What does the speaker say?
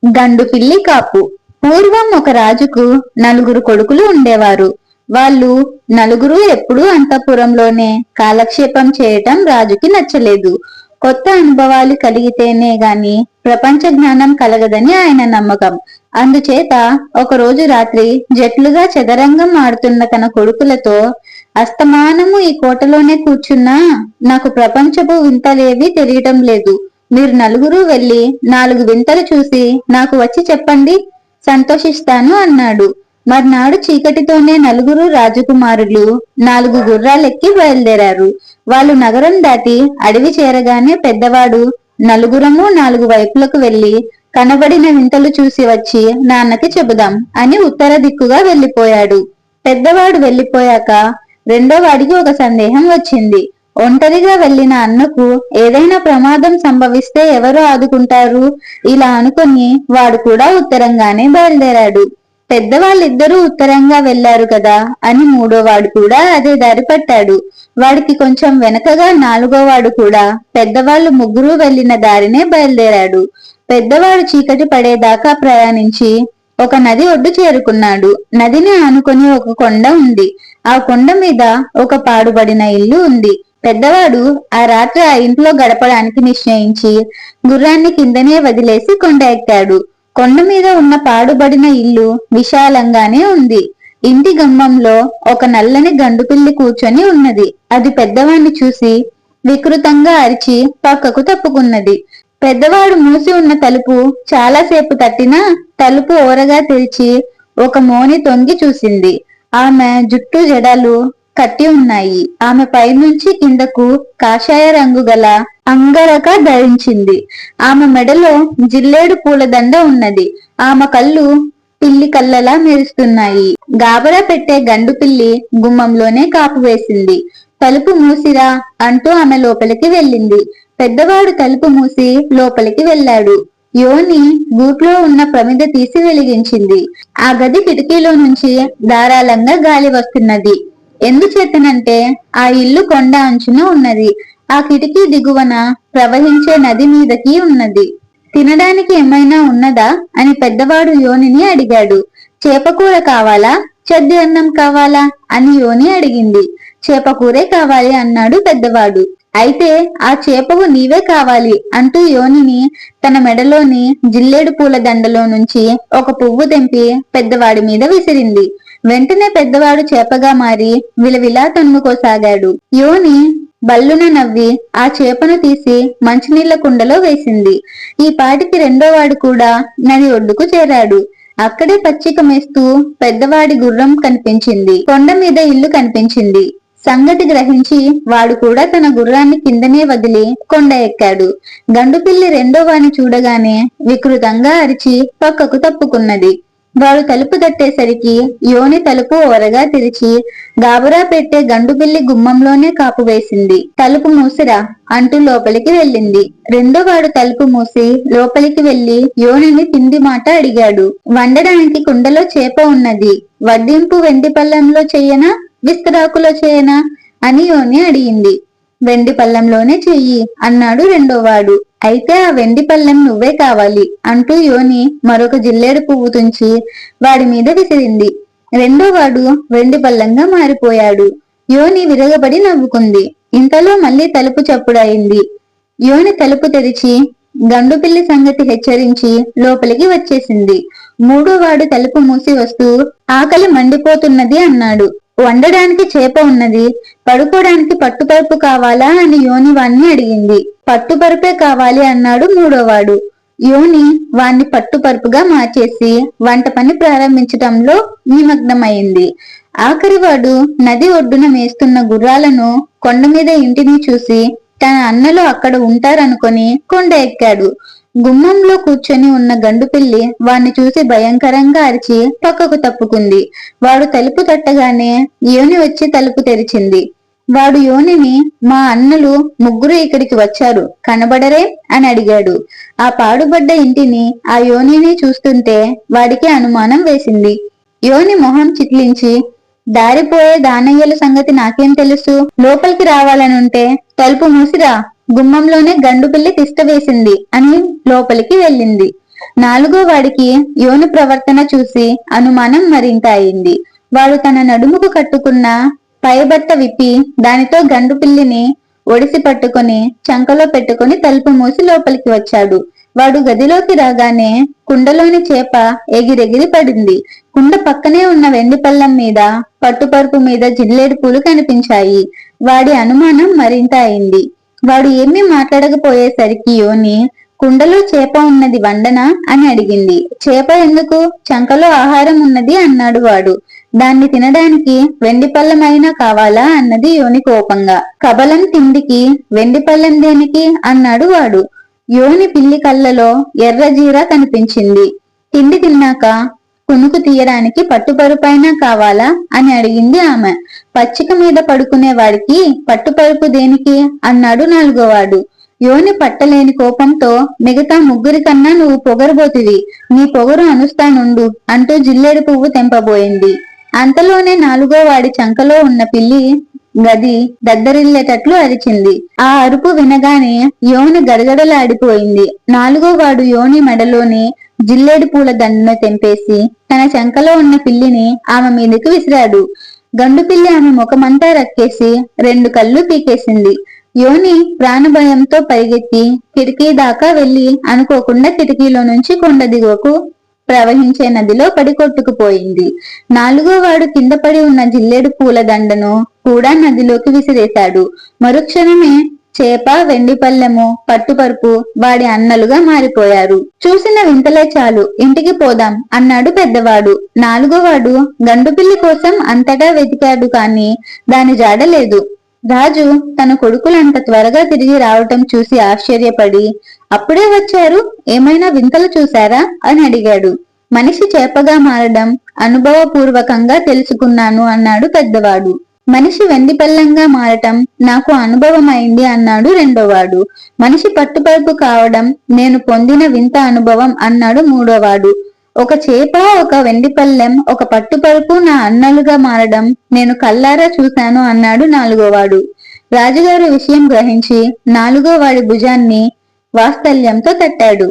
గండు పిల్లి కాపు. పూర్వం ఒక రాజుకు నలుగురు కొడుకులు ఉండేవారు. వాళ్ళు నలుగురు ఎప్పుడూ అంతఃపురంలోనే కాలక్షేపం చేయటం రాజుకి నచ్చలేదు. కొత్త అనుభవాలు కలిగితేనే గాని ప్రపంచ జ్ఞానం కలగదని ఆయన నమ్మకం. అందుచేత ఒకరోజు రాత్రి జట్లుగా చదరంగం ఆడుతున్న తన కొడుకులతో, అస్తమానము ఈ కోటలోనే కూర్చున్నా నాకు ప్రపంచపు వింతలేవీ తెలియటం లేదు. మీరు నలుగురు వెళ్లి 4 వింతలు చూసి నాకు వచ్చి చెప్పండి, సంతోషిస్తాను అన్నాడు. మర్నాడు చీకటితోనే నలుగురు రాజకుమారులు 4 గుర్రాలెక్కి బయలుదేరారు. వాళ్ళు నగరం దాటి అడవి చేరగానే పెద్దవాడు, నలుగురము 4 వైపులకు వెళ్లి కనబడిన వింతలు చూసి వచ్చి నాన్నకి చెబుదాం అని ఉత్తర దిక్కుగా వెళ్లిపోయాడు. పెద్దవాడు వెళ్లిపోయాక రెండో వాడికి ఒక సందేహం వచ్చింది. ఒంటరిగా వెళ్లిన అన్నకు ఏదైనా ప్రమాదం సంభవిస్తే ఎవరు ఆదుకుంటారు? ఇలా అనుకుని వాడు కూడా ఉత్తరంగానే బయలుదేరాడు. పెద్దవాళ్ళిద్దరూ ఉత్తరంగా వెళ్లారు కదా అని మూడో వాడు కూడా అదే దారి పట్టాడు. వాడికి కొంచెం వెనకగా 4వ వాడు కూడా పెద్దవాళ్ళు ముగ్గురు వెళ్లిన దారినే బయలుదేరాడు. పెద్దవాడు చీకటి పడేదాకా ప్రయాణించి ఒక నది ఒడ్డు చేరుకున్నాడు. నదిని ఆనుకొని ఒక కొండ ఉంది. ఆ కొండ మీద ఒక పాడుబడిన ఇల్లు ఉంది. పెద్దవాడు ఆ రాత్రి ఆ ఇంట్లో గడపడానికి నిశ్చయించి గుర్రాన్ని కిందనే వదిలేసి కొండ ఎక్కాడు. కొండ మీద ఉన్న పాడుబడిన ఇల్లు విశాలంగానే ఉంది. ఇంటి గుమ్మంలో ఒక నల్లని గండుపిల్లి కూర్చొని ఉన్నది. అది పెద్దవాణ్ణి చూసి వికృతంగా అరిచి పక్కకు తప్పుకున్నది. పెద్దవాడు మూసి ఉన్న తలుపు చాలాసేపు తట్టినా తలుపు ఓరగా తెరిచి ఒక మోని తొంగి చూసింది. ఆమె జుట్టు జడలు కట్టి ఉన్నాయి. ఆమె పైనుంచి కిందకు కాషాయ రంగు గల అంగరక ధరించింది. ఆమె మెడలో జిల్లేడు పూలదండ ఉన్నది. ఆమె కళ్ళు పిల్లి కళ్ళలా మెరుస్తున్నాయి. గాబరా పెట్టే గండు పిల్లి గుమ్మంలోనే కాపు వేసింది. తలుపు మూసిరా అంటూ ఆమె లోపలికి వెళ్ళింది. పెద్దవాడు తలుపు మూసి లోపలికి వెళ్ళాడు. యోని గూట్లో ఉన్న ప్రమిద తీసి వెలిగించింది. ఆ గది కిటికీలో నుంచి ధారాళంగా గాలి వస్తున్నది. ఎందుచేతనంటే ఆ ఇల్లు కొండ అంచున ఉన్నది. ఆ కిటికీ దిగువన ప్రవహించే నది మీదకి ఉన్నది. తినడానికి ఏమైనా ఉన్నదా అని పెద్దవాడు యోనిని అడిగాడు. చేపకూర కావాలా, చెద్ది అన్నం కావాలా అని యోని అడిగింది. చేపకూరే కావాలి అన్నాడు పెద్దవాడు. అయితే ఆ చేపవు నీవే కావాలి అంటూ యోనిని తన మెడలోని జిల్లేడు పూల దండలో నుంచి ఒక పువ్వు తెంపి పెద్దవాడి మీద విసిరింది. వెంటనే పెద్దవాడు చేపగా మారి విలవిలా తన్నుకోసాగాడు. యోని బల్లున నవ్వి ఆ చేపను తీసి మంచినీళ్ల కుండలో వేసింది. ఈ పాటికి రెండోవాడు కూడా నది ఒడ్డుకు చేరాడు. అక్కడే పచ్చిక మేస్తూ పెద్దవాడి గుర్రం కనిపించింది. కొండ మీద ఇల్లు కనిపించింది. సంగతి గ్రహించి వాడు కూడా తన గుర్రాన్ని కిందనే వదిలి కొండ ఎక్కాడు. గండుపిల్లి రెండో వాణ్ణి చూడగానే వికృతంగా అరిచి పక్కకు తప్పుకున్నది. వాడు తలుపు తట్టేసరికి యోని తలుపు ఓరగా తెరిచి గాబరా పెట్టే గండుపిల్లి గుమ్మంలోనే కాపు వేసింది. తలుపు మూసిరా అంటూ లోపలికి వెళ్ళింది. రెండో వాడు తలుపు మూసి లోపలికి వెళ్లి యోనిని తిండి మాట అడిగాడు. వండడానికి కుండలో చేప ఉన్నది. వడ్డింపు వెండి పళ్ళెంలో చెయ్యనా, విస్తరాకులో చేయనా అని యోని అడిగింది. వెండి పళ్ళెంలోనే చెయ్యి అన్నాడు రెండోవాడు. అయితే ఆ వెండి పళ్ళెం నువ్వే కావాలి అంటూ యోని మరొక జిల్లేడు పువ్వు తుంచి వాడి మీద విసిరింది. రెండోవాడు వెండి పళ్ళంగా మారిపోయాడు. యోని విరగబడి నవ్వుకుంది. ఇంతలో మళ్ళీ తలుపు చప్పుడయింది. యోని తలుపు తెరిచి గండుపిల్లి సంగతి హెచ్చరించి లోపలికి వచ్చేసింది. మూడోవాడు తలుపు మూసి వస్తూ ఆకలి మండిపోతున్నది అన్నాడు. వండడానికి చేప ఉన్నది, పడుకోవడానికి పట్టుపరుపు కావాలా అని యోని వాణ్ణి అడిగింది. పట్టుపరుపే కావాలి అన్నాడు మూడోవాడు. యోని వాణ్ణి పట్టుపరుపుగా మార్చేసి వంట పని ప్రారంభించటంలో నిమగ్నమైంది. ఆఖరివాడు నది ఒడ్డున మేస్తున్న గుర్రాలను, కొండ మీద ఇంటిని చూసి తన అన్నలు అక్కడ ఉంటారనుకొని కొండ ఎక్కాడు. గుమ్మంలో కూర్చొని ఉన్న గండుపిల్లి వాణ్ణి చూసి భయంకరంగా అరిచి పక్కకు తప్పుకుంది. వాడు తలుపు తట్టగానే యోని వచ్చి తలుపు తెరిచింది. వాడు యోనిని, మా అన్నలు ముగ్గురు ఇక్కడికి వచ్చారు, కనబడరే అని అడిగాడు. ఆ పాడుబడ్డ ఇంటిని, ఆ యోనిని చూస్తుంటే వాడికి అనుమానం వేసింది. యోని మొహం చిట్లించి, దారిపోయే దానయ్యల సంగతి నాకేం తెలుసు, లోపలికి రావాలనుంటే తలుపు మూసిరా, గుమ్మంలోనే గండుపిల్లి తిష్ట వేసింది అని లోపలికి వెళ్ళింది. నాలుగో వాడికి యోని ప్రవర్తన చూసి అనుమానం మరింత అయింది. వాడు తన నడుముకు కట్టుకున్న పైబట్ట విప్పి దానితో గండు పిల్లిని ఒడిసి పట్టుకుని చంకలో పెట్టుకుని తలుపు మూసి లోపలికి వచ్చాడు. వాడు గదిలోకి రాగానే కుండలోని చేప ఎగిరెగిరి పడింది. కుండ పక్కనే ఉన్న వెండి పళ్ళెం మీద పట్టుపరుపు మీద జిల్లేడు పూలు కనిపించాయి. వాడి అనుమానం మరింత అయింది. వాడు ఏమీ మాట్లాడకపోయేసరికి యోని కుండలో చేప ఉన్నది వండనా అని అడిగింది. చేప ఎందుకు? చంకలో ఆహారం ఉన్నది అన్నాడు వాడు. దాన్ని తినడానికి వెండి పళ్ళెమైనా కావాలా అన్నది యోని కోపంగా. కబలం తిండికి వెండి పళ్ళెం దేనికి అన్నాడు వాడు. యోని పిల్లి కళ్ళలో ఎర్రజీర కనిపించింది. తిండి తిన్నాక కునుకు తీయడానికి పట్టుపరుపైనా కావాలా అని అడిగింది ఆమె. పచ్చిక మీద పడుకునే వాడికి పట్టుపరుపు దేనికి అన్నాడు నాలుగోవాడు. యోని పట్టలేని కోపంతో మిగతా ముగ్గురి కన్నా నువ్వు పొగరబోతివి, నీ పొగరు అనుస్తానుండు అంటూ జిల్లేడు పువ్వు తెంపబోయింది. అంతలోనే నాలుగో వాడి చంకలో ఉన్న పిల్లి గది దద్దరిల్లేటట్లు అరిచింది. ఆ అరుపు వినగానే యోని గడగడలాడిపోయింది. నాలుగో వాడు యోని మెడలోని జిల్లేడు పూల దండను తెంపేసి తన చంకలో ఉన్న పిల్లిని ఆమె మీదకి విసిరాడు. గండు పిల్లి ఆమె ముఖమంతా రక్కేసి 2 కళ్ళు పీకేసింది. యోని ప్రాణభయంతో పరిగెత్తి కిటికీ దాకా వెళ్లి అనుకోకుండా కిటికీలో నుంచి కొండ దిగువకు ప్రవహించే నదిలో పడి కొట్టుకుపోయింది. నాలుగో వాడు కింద పడి ఉన్న జిల్లేడు పూల దండను కూడా నదిలోకి విసిరేశాడు. మరుక్షణమే చేప, వెండి పళ్ళెము, పట్టుపరుపు వాడి అన్నలుగా మారిపోయారు. చూసిన వింతలే చాలు, ఇంటికి పోదాం అన్నాడు పెద్దవాడు. నాలుగోవాడు గండుపిల్లి కోసం అంతటా వెతికాడు కాని దాని జాడలేదు. రాజు తన కొడుకులంత త్వరగా తిరిగి రావటం చూసి ఆశ్చర్యపడి, అప్పుడే వచ్చారు, ఏమైనా వింతలు చూశారా అని అడిగాడు. మనిషి చేపగా మారడం అనుభవపూర్వకంగా తెలుసుకున్నాను అన్నాడు పెద్దవాడు. మనిషి వెండి పళ్ళంగా మారటం నాకు అనుభవమైంది అన్నాడు రెండోవాడు. మనిషి పట్టుపరుపు కావడం నేను పొందిన వింత అనుభవం అన్నాడు మూడోవాడు. ఒక చేప, ఒక వెండి పళ్ళెం, ఒక పట్టుపరుపు నా అన్నలుగా మారడం నేను కల్లారా చూశాను అన్నాడు నాలుగోవాడు. రాజుగారు విషయం గ్రహించి నాలుగోవాడి భుజాన్ని వాత్సల్యంతో తట్టాడు.